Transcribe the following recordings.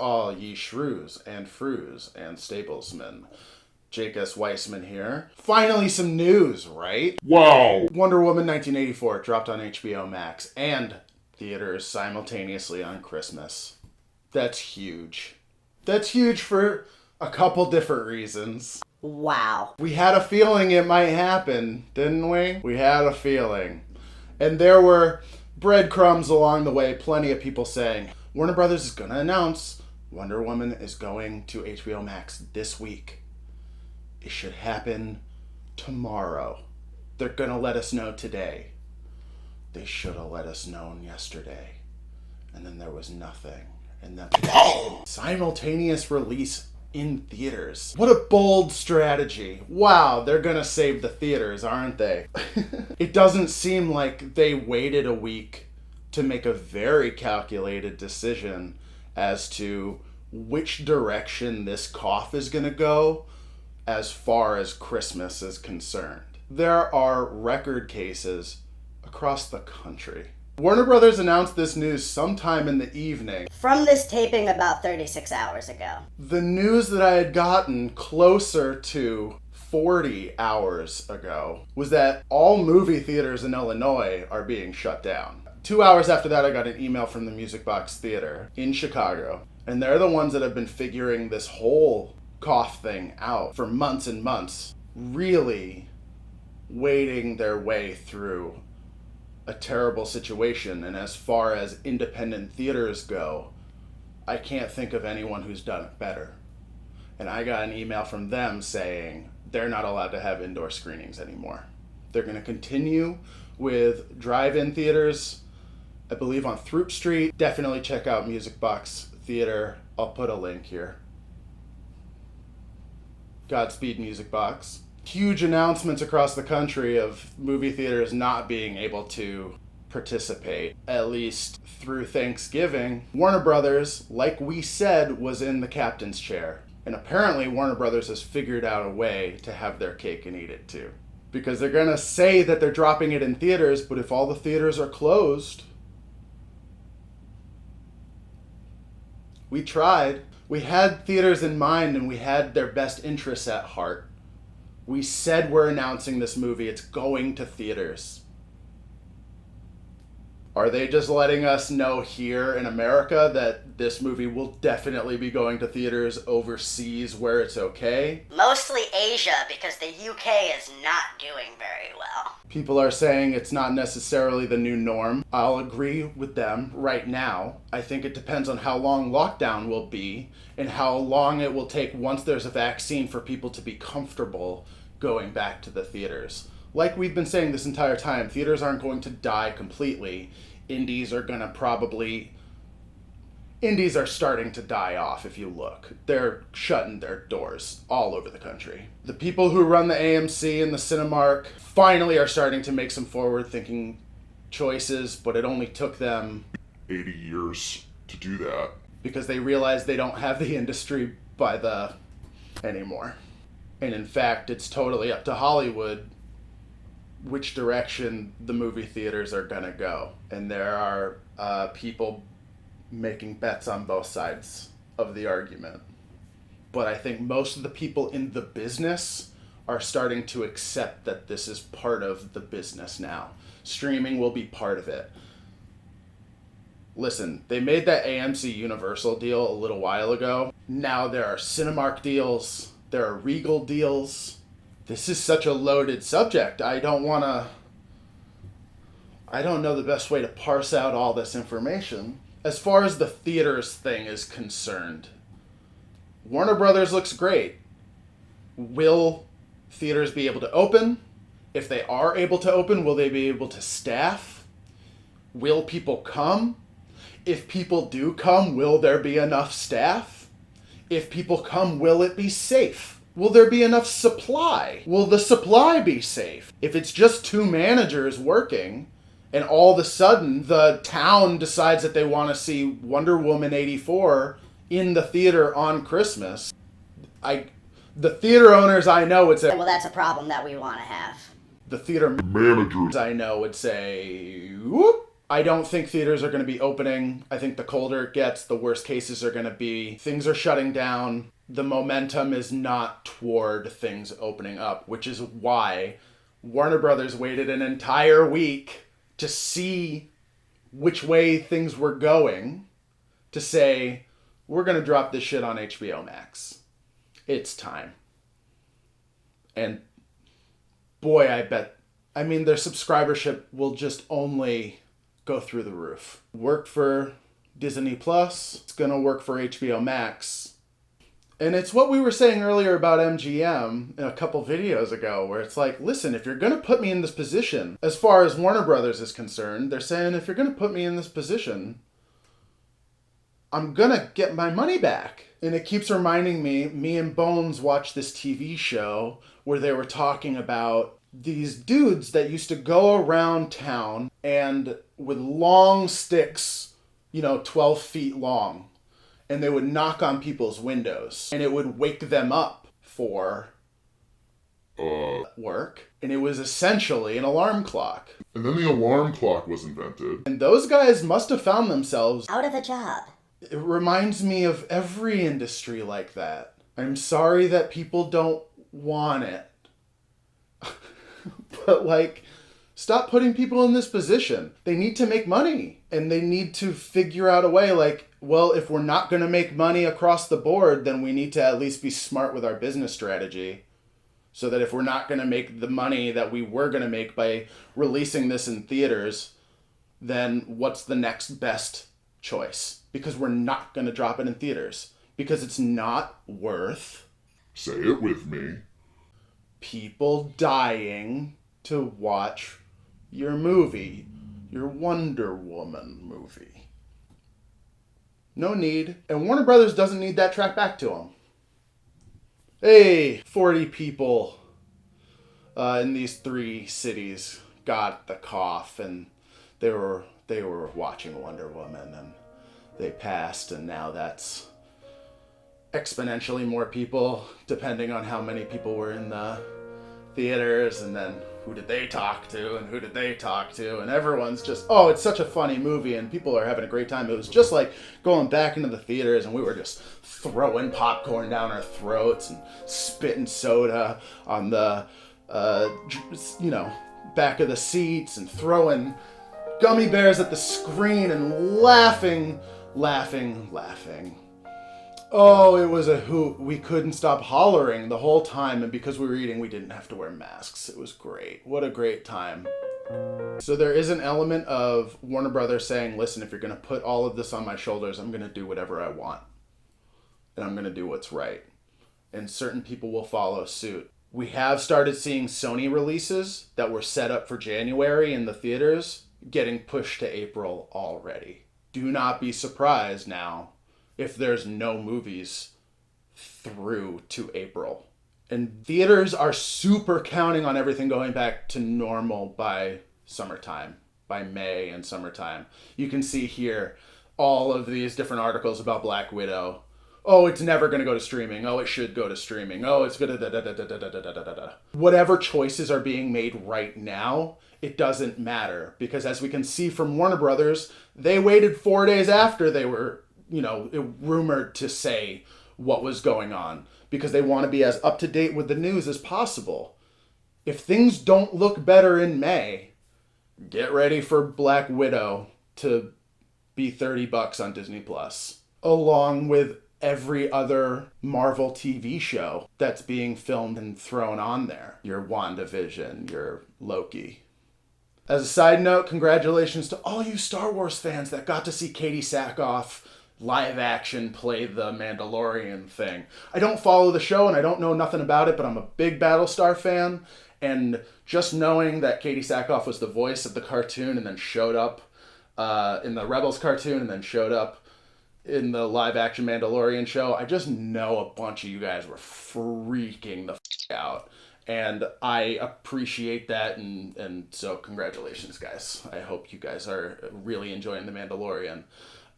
all ye shrews and froos and stablesmen. Jake S. Weissman here. Finally some news, right? Wow! Wonder Woman 1984 dropped on HBOMAX and theaters simultaneously on Christmas. That's huge. That's huge for a couple different reasons. Wow. We had a feeling it might happen, didn't we? We had a feeling. And there were breadcrumbs along the way, plenty of people saying, Warner Brothers is going to announce Wonder Woman is going to HBO Max this week. It should happen tomorrow. They're going to let us know today. They should have let us know yesterday. And then there was nothing. And then simultaneous release in theaters. What a bold strategy. Wow, they're gonna save the theaters, aren't they? It doesn't seem like they waited a week to make a very calculated decision as to which direction this cough is gonna go as far as Christmas is concerned. There are record cases across the country. Warner Brothers announced this news sometime in the evening. From this taping about 36 hours ago. The news that I had gotten closer to 40 hours ago was that all movie theaters in Illinois are being shut down. 2 hours after that, I got an email from the Music Box Theater in Chicago. And they're the ones that have been figuring this whole cough thing out for months and months. Really wading their way through a terrible situation. And as far as independent theaters go, I can't think of anyone who's done it better. And I got an email from them saying they're not allowed to have indoor screenings anymore. They're going to continue with drive-in theaters, I believe on Throop Street. Definitely check out Music Box Theater. I'll put a link here. Godspeed, Music Box. Huge announcements across the country of movie theaters not being able to participate, at least through Thanksgiving. Warner Brothers, like we said, was in the captain's chair. And apparently Warner Brothers has figured out a way to have their cake and eat it too. Because they're going to say that they're dropping it in theaters, but if all the theaters are closed, we tried. We had theaters in mind and we had their best interests at heart. We said we're announcing this movie. It's going to theaters. Are they just letting us know here in America that this movie will definitely be going to theaters overseas where it's okay? Mostly Asia, because the UK is not doing very well. People are saying it's not necessarily the new norm. I'll agree with them right now. I think it depends on how long lockdown will be and how long it will take once there's a vaccine for people to be comfortable going back to the theaters. Like we've been saying this entire time, theaters aren't going to die completely. Indies are starting to die off if you look. They're shutting their doors all over the country. The people who run the AMC and the Cinemark finally are starting to make some forward-thinking choices, but it only took them 80 years to do that. Because they realized they don't have the industry by the anymore. And in fact, it's totally up to Hollywood which direction the movie theaters are gonna go. And there are people making bets on both sides of the argument. But I think most of the people in the business are starting to accept that this is part of the business now. Streaming will be part of it. Listen, they made that AMC Universal deal a little while ago. Now there are Cinemark deals. There are Regal deals. This is such a loaded subject. I don't know the best way to parse out all this information. As far as the theaters thing is concerned, Warner Brothers looks great. Will theaters be able to open? If they are able to open, will they be able to staff? Will people come? If people do come, will there be enough staff? If people come, will it be safe? Will there be enough supply? Will the supply be safe? If it's just two managers working, and all of a sudden the town decides that they want to see Wonder Woman 84 in the theater on Christmas, the theater owners I know would say, well, that's a problem that we want to have. The theater managers I know would say, whoop, I don't think theaters are going to be opening. I think the colder it gets, the worse cases are going to be. Things are shutting down. The momentum is not toward things opening up, which is why Warner Brothers waited an entire week to see which way things were going to say, we're going to drop this shit on HBO Max. It's time. And boy, their subscribership will just only go through the roof. Worked for Disney Plus. It's going to work for HBO Max. And it's what we were saying earlier about MGM in a couple videos ago, where it's like, listen, if you're going to put me in this position, as far as Warner Brothers is concerned, they're saying, if you're going to put me in this position, I'm going to get my money back. And it keeps reminding me and Bones watched this TV show where they were talking about these dudes that used to go around town and with long sticks, 12 feet long, and they would knock on people's windows and it would wake them up for work. And it was essentially an alarm clock. And then the alarm clock was invented. And those guys must have found themselves out of a job. It reminds me of every industry like that. I'm sorry that people don't want it. But stop putting people in this position. They need to make money. And they need to figure out a way if we're not going to make money across the board, then we need to at least be smart with our business strategy. So that if we're not going to make the money that we were going to make by releasing this in theaters, then what's the next best choice? Because we're not going to drop it in theaters. Because it's not worth... Say it with me. People dying to watch your movie. Your Wonder Woman movie. No need. And Warner Brothers doesn't need that track back to them. Hey, 40 people in these 3 cities got the cough, and they were watching Wonder Woman, and they passed, and now that's exponentially more people, depending on how many people were in the theaters, and then who did they talk to, and who did they talk to, and everyone's just, it's such a funny movie, and people are having a great time. It was just like going back into the theaters, and we were just throwing popcorn down our throats and spitting soda on the, back of the seats, and throwing gummy bears at the screen and laughing. Oh, it was a hoot. We couldn't stop hollering the whole time, and because we were eating, we didn't have to wear masks. It was great. What a great time. So there is an element of Warner Brothers saying, listen, if you're going to put all of this on my shoulders, I'm going to do whatever I want. And I'm going to do what's right. And certain people will follow suit. We have started seeing Sony releases that were set up for January in the theaters getting pushed to April already. Do not be surprised now if there's no movies through to April. And theaters are super counting on everything going back to normal by summertime, by May and summertime. You can see here all of these different articles about Black Widow. Oh, it's never going to go to streaming. Oh, it should go to streaming. Oh, it's going to Whatever choices are being made right now, it doesn't matter. Because as we can see from Warner Brothers, they waited 4 days after they were, rumored to say what was going on. Because they want to be as up to date with the news as possible. If things don't look better in May, get ready for Black Widow to be $30 on Disney Plus. Along with every other Marvel TV show that's being filmed and thrown on there. Your WandaVision, your Loki. As a side note, congratulations to all you Star Wars fans that got to see Katie Sackhoff live action play the Mandalorian thing. I don't follow the show and I don't know nothing about it, but I'm a big Battlestar fan. And just knowing that Katie Sackhoff was the voice of the cartoon and then showed up in the Rebels cartoon and then showed up in the live-action Mandalorian show, I just know a bunch of you guys were freaking the out. And I appreciate that, and so congratulations, guys. I hope you guys are really enjoying The Mandalorian.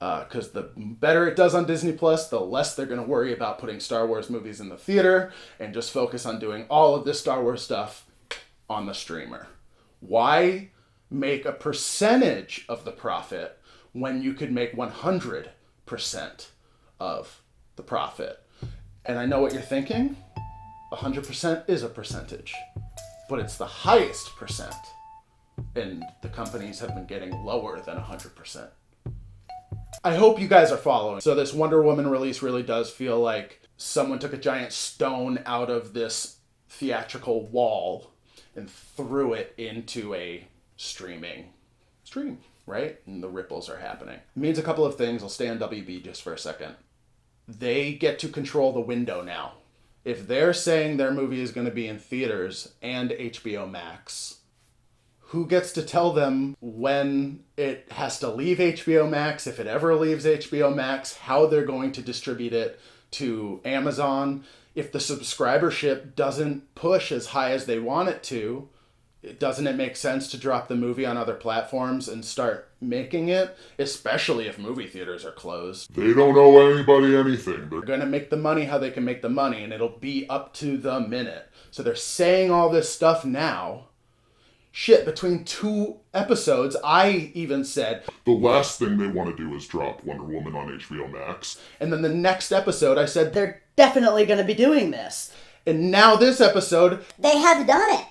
Because the better it does on Disney Plus, the less they're going to worry about putting Star Wars movies in the theater, and just focus on doing all of this Star Wars stuff on the streamer. Why? make a percentage of the profit when you could make 100% of the profit. And I know what you're thinking. 100% is a percentage, but it's the highest percent. And the companies have been getting lower than 100%. I hope you guys are following. So this Wonder Woman release really does feel like someone took a giant stone out of this theatrical wall and threw it into a stream, right? And the ripples are happening. It means a couple of things. I'll stay on WB just for a second. They get to control the window now. If they're saying their movie is going to be in theaters and HBO Max, who gets to tell them when it has to leave HBO Max, if it ever leaves HBO Max, how they're going to distribute it to Amazon? If the subscribership doesn't push as high as they want it to, doesn't it make sense to drop the movie on other platforms and start making it? Especially if movie theaters are closed. They don't owe anybody anything. They're going to make the money how they can make the money, and it'll be up to the minute. So they're saying all this stuff now. Shit, between 2 episodes, I even said, The last thing they want to do is drop Wonder Woman on HBO Max. And then the next episode, I said, They're definitely going to be doing this. and now this episode, They have done it.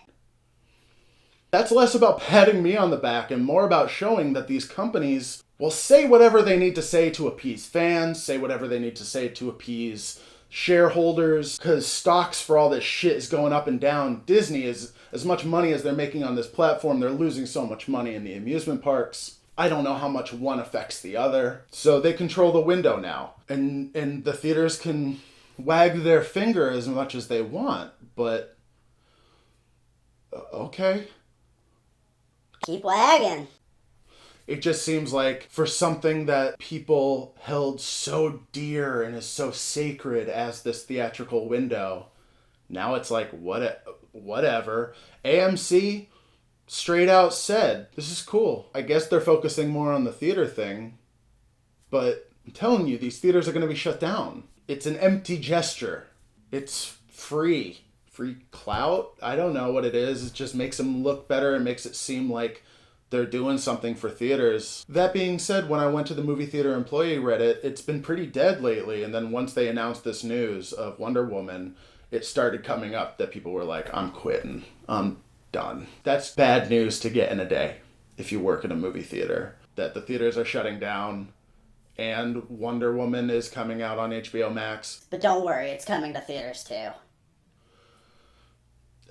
that's less about patting me on the back and more about showing that these companies will say whatever they need to say to appease fans, say whatever they need to say to appease shareholders, because stocks for all this shit is going up and down. Disney is, as much money as they're making on this platform, they're losing so much money in the amusement parks. I don't know how much one affects the other. So they control the window now. And the theaters can wag their finger as much as they want, but okay. Keep wagging. It just seems like for something that people held so dear and is so sacred as this theatrical window, now it's like, whatever. AMC straight out said, this is cool. I guess they're focusing more on the theater thing, but I'm telling you, these theaters are going to be shut down. It's an empty gesture. It's free clout. I don't know what it is. It just makes them look better and makes it seem like they're doing something for theaters. That being said, when I went to the movie theater employee Reddit, it's been pretty dead lately. And then once they announced this news of Wonder Woman, it started coming up that people were like, I'm quitting. I'm done. That's bad news to get in a day if you work in a movie theater. That the theaters are shutting down and Wonder Woman is coming out on HBO Max. But don't worry, it's coming to theaters too.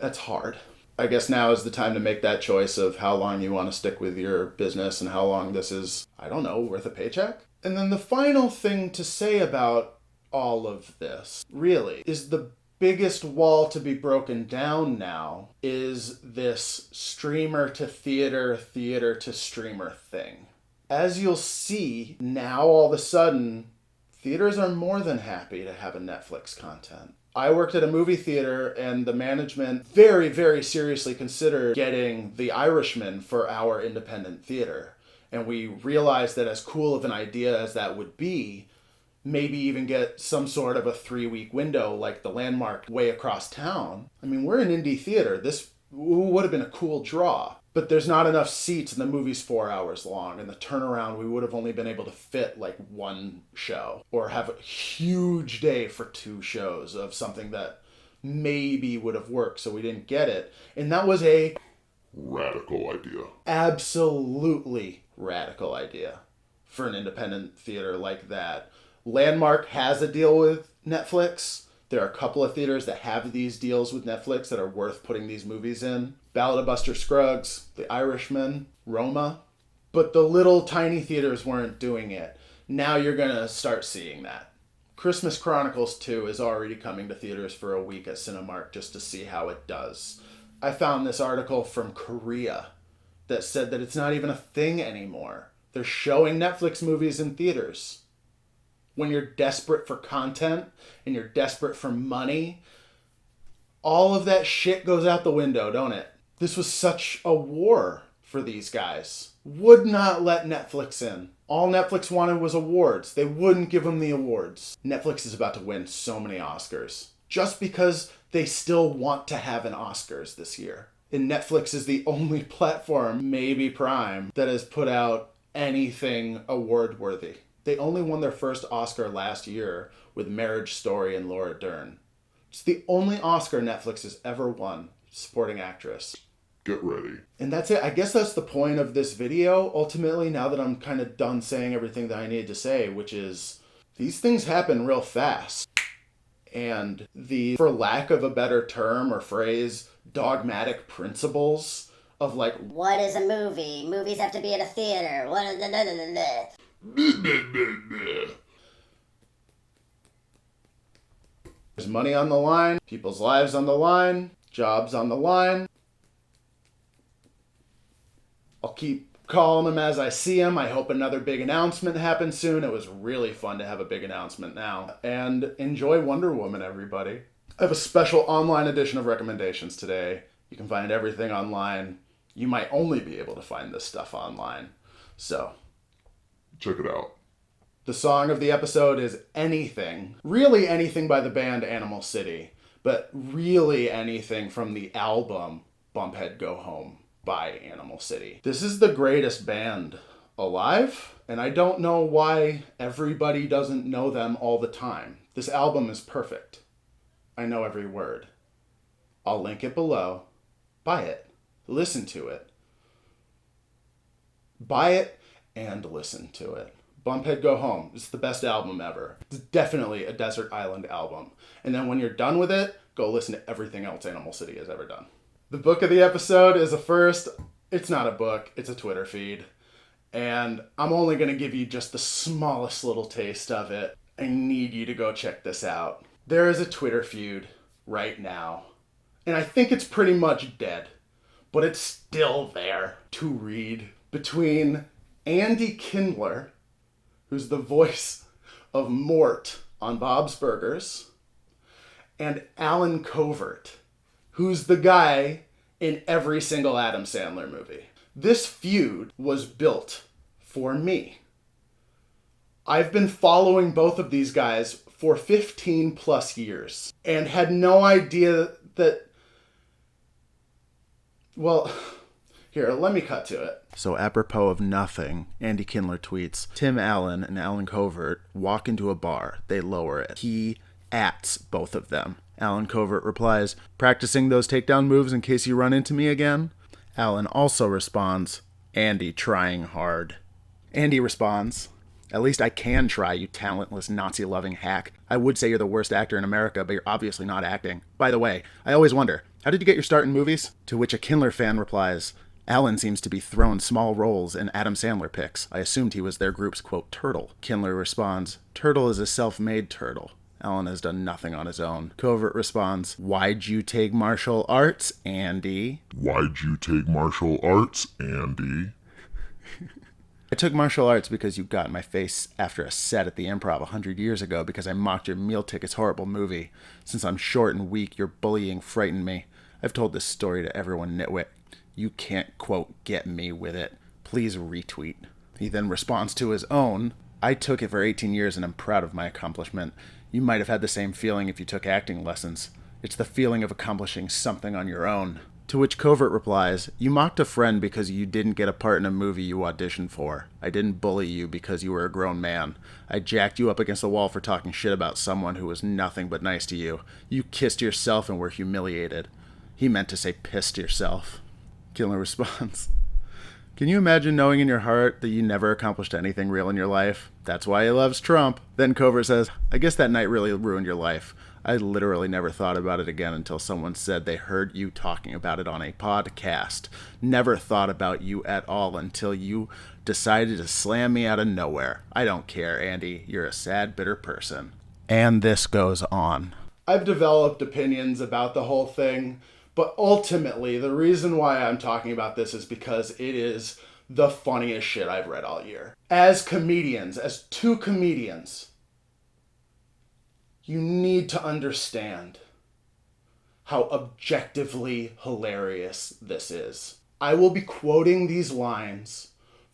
That's hard. I guess now is the time to make that choice of how long you want to stick with your business and how long this is, I don't know, worth a paycheck. And then the final thing to say about all of this, really, is the biggest wall to be broken down now is this streamer to theater, theater to streamer thing. As you'll see, now all of a sudden, theaters are more than happy to have a Netflix content. I worked at a movie theater and the management very, very seriously considered getting The Irishman for our independent theater. And we realized that as cool of an idea as that would be, maybe even get some sort of a 3-week window like the Landmark way across town. I mean, we're an indie theater. This would have been a cool draw. But there's not enough seats and the movie's 4 hours long. And the turnaround, we would have only been able to fit like 1 show. Or have a huge day for 2 shows of something that maybe would have worked. So we didn't get it. And that was a Radical idea. absolutely radical idea for an independent theater like that. Landmark has a deal with Netflix. There are a couple of theaters that have these deals with Netflix that are worth putting these movies in. Ballad of Buster Scruggs, The Irishman, Roma. But the little tiny theaters weren't doing it. Now you're going to start seeing that. Christmas Chronicles 2 is already coming to theaters for a week at Cinemark just to see how it does. I found this article from Korea that said that it's not even a thing anymore. They're showing Netflix movies in theaters. When you're desperate for content and you're desperate for money, all of that shit goes out the window, don't it? This was such a war for these guys. Would not let Netflix in. All Netflix wanted was awards. They wouldn't give them the awards. Netflix is about to win so many Oscars. Just because they still want to have an Oscars this year. And Netflix is the only platform, maybe Prime, that has put out anything award-worthy. They only won their first Oscar last year with Marriage Story and Laura Dern. It's the only Oscar Netflix has ever won, supporting actress. Get ready. And that's it. I guess that's the point of this video, ultimately, now that I'm kind of done saying everything that I needed to say, which is these things happen real fast. And the, for lack of a better term or phrase, dogmatic principles of like, What is a movie? Movies have to be at a theater. What is there's money on the line, people's lives on the line, jobs on the line. I'll keep calling them as I see them. I hope another big announcement happens soon. It was really fun to have a big announcement now. And enjoy Wonder Woman, everybody. I have a special online edition of recommendations today. You can find everything online. You might only be able to find this stuff online. So, Check it out. the song of the episode is Anything. Really anything by the band Animal City, but really anything from the album Bumphead Go Home by Animal City. This is the greatest band alive, and I don't know why everybody doesn't know them all the time. This album is perfect. I know every word. I'll link it below. Buy it. Listen to it. Buy it and listen to it. Bumphead Go Home. It's the best album ever. It's definitely a Desert Island album. And then when you're done with it, go listen to everything else Animal City has ever done. The book of the episode is a first. It's not a book. It's a Twitter feed. And I'm only going to give you just the smallest little taste of it. I need you to go check this out. There is a Twitter feud right now. And I think it's pretty much dead. But it's still there to read between Andy Kindler, who's the voice of Mort on Bob's Burgers, and Alan Covert, who's the guy in every single Adam Sandler movie. This feud was built for me. I've been following both of these guys for 15 plus years and had no idea that, well, here, let me cut to it. So apropos of nothing, Andy Kindler tweets, Tim Allen and Alan Covert walk into a bar. They lower it. He ats both of them. Alan Covert replies, practicing those takedown moves in case you run into me again? Alan also responds, Andy trying hard. Andy responds, at least I can try, you talentless Nazi-loving hack. I would say you're the worst actor in America, but you're obviously not acting. By the way, I always wonder, how did you get your start in movies? To which a Kindler fan replies, Alan seems to be throwing small roles in Adam Sandler pics. I assumed he was their group's, quote, turtle. Kindler responds, Turtle is a self-made turtle. Alan has done nothing on his own. Covert responds, why'd you take martial arts, Andy? Why'd you take martial arts, Andy? I took martial arts because you got in my face after a set at the Improv 100 years ago because I mocked your meal tickets horrible movie. Since I'm short and weak, your bullying frightened me. I've told this story to everyone, nitwit. You can't, quote, get me with it. Please retweet. He then responds to his own, I took it for 18 years and I'm proud of my accomplishment. You might have had the same feeling if you took acting lessons. It's the feeling of accomplishing something on your own. To which Covert replies, you mocked a friend because you didn't get a part in a movie you auditioned for. I didn't bully you because you were a grown man. I jacked you up against the wall for talking shit about someone who was nothing but nice to you. You kissed yourself and were humiliated. He meant to say pissed yourself. Kindler responds, can you imagine knowing in your heart that you never accomplished anything real in your life? That's why he loves Trump. Then Covert says, I guess that night really ruined your life. I literally never thought about it again until someone said they heard you talking about it on a podcast. Never thought about you at all until you decided to slam me out of nowhere. I don't care, Andy. You're a sad, bitter person. And this goes on. I've developed opinions about the whole thing, but ultimately the reason why I'm talking about this is because it is the funniest shit I've read all year. As comedians, as two comedians, you need to understand how objectively hilarious this is. I will be quoting these lines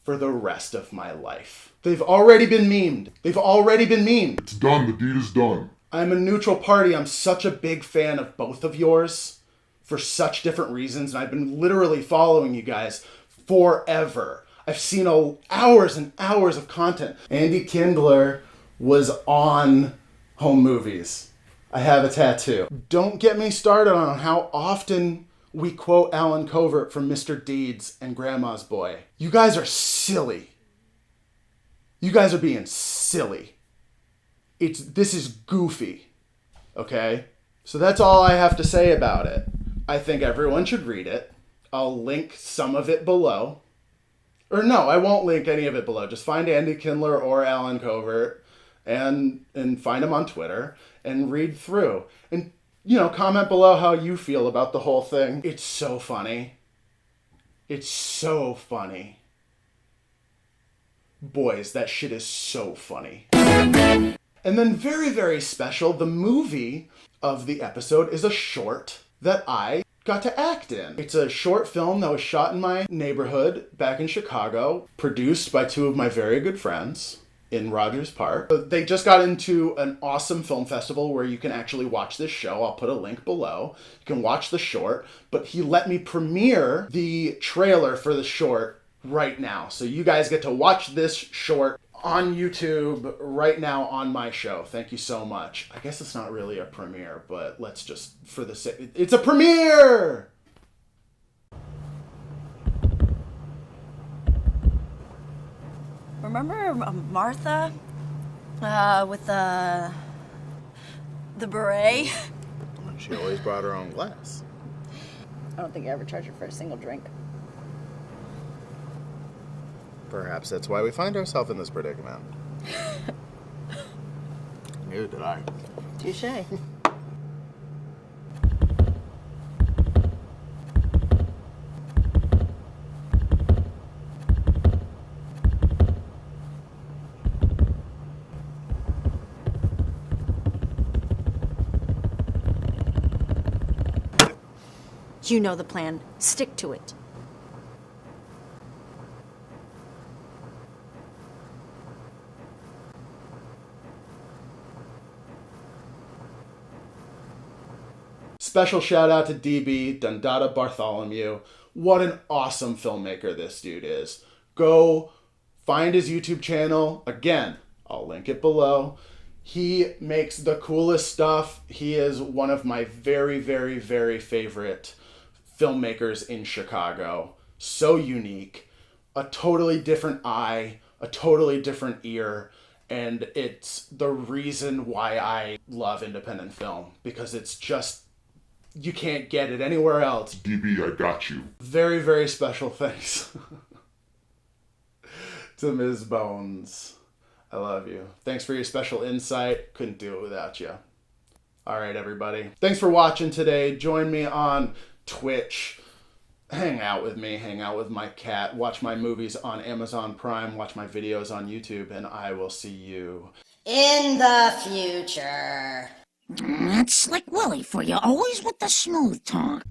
for the rest of my life. They've already been memed. It's done. The deed is done. I'm a neutral party. I'm such a big fan of both of yours. for such different reasons, and I've been literally following you guys forever. I've seen hours and hours of content. Andy Kindler was on Home Movies. I have a tattoo. Don't get me started on how often we quote Alan Covert from Mr. Deeds and Grandma's Boy. You guys are silly. You guys are being silly. This is goofy. Okay? So that's all I have to say about it. I think everyone should read it. I'll link some of it below. Or no, I won't link any of it below. Just find Andy Kindler or Alan Covert and find him on Twitter and read through. And, comment below how you feel about the whole thing. It's so funny. It's so funny. Boys, that shit is so funny. And then very, very special, the movie of the episode is a short that I got to act in. It's a short film that was shot in my neighborhood back in Chicago, produced by two of my very good friends in Rogers Park. They just got into an awesome film festival where you can actually watch this show. I'll put a link below. You can watch the short, but he let me premiere the trailer for the short right now. So you guys get to watch this short on YouTube right now on my show. Thank you so much. I guess it's not really a premiere, but let's just, for the sake, it's a premiere! Remember Martha? With the beret? She always brought her own glass. I don't think I ever charged her for a single drink. Perhaps that's why we find ourselves in this predicament. Neither did I. Touché. You know the plan. Stick to it. Special shout out to DB, Dundada Bartholomew. What an awesome filmmaker this dude is. Go find his YouTube channel. Again, I'll link it below. He makes the coolest stuff. He is one of my very, very, very favorite filmmakers in Chicago. So unique. A totally different eye. A totally different ear. And it's the reason why I love independent film. Because it's just, you can't get it anywhere else. DB, I got you. Very, very special thanks to Ms. Bones. I love you. Thanks for your special insight. Couldn't do it without you. All right, everybody. Thanks for watching today. Join me on Twitch. Hang out with me. Hang out with my cat. Watch my movies on Amazon Prime. Watch my videos on YouTube. And I will see you In the future. That's like Willie for you, always with the smooth talk.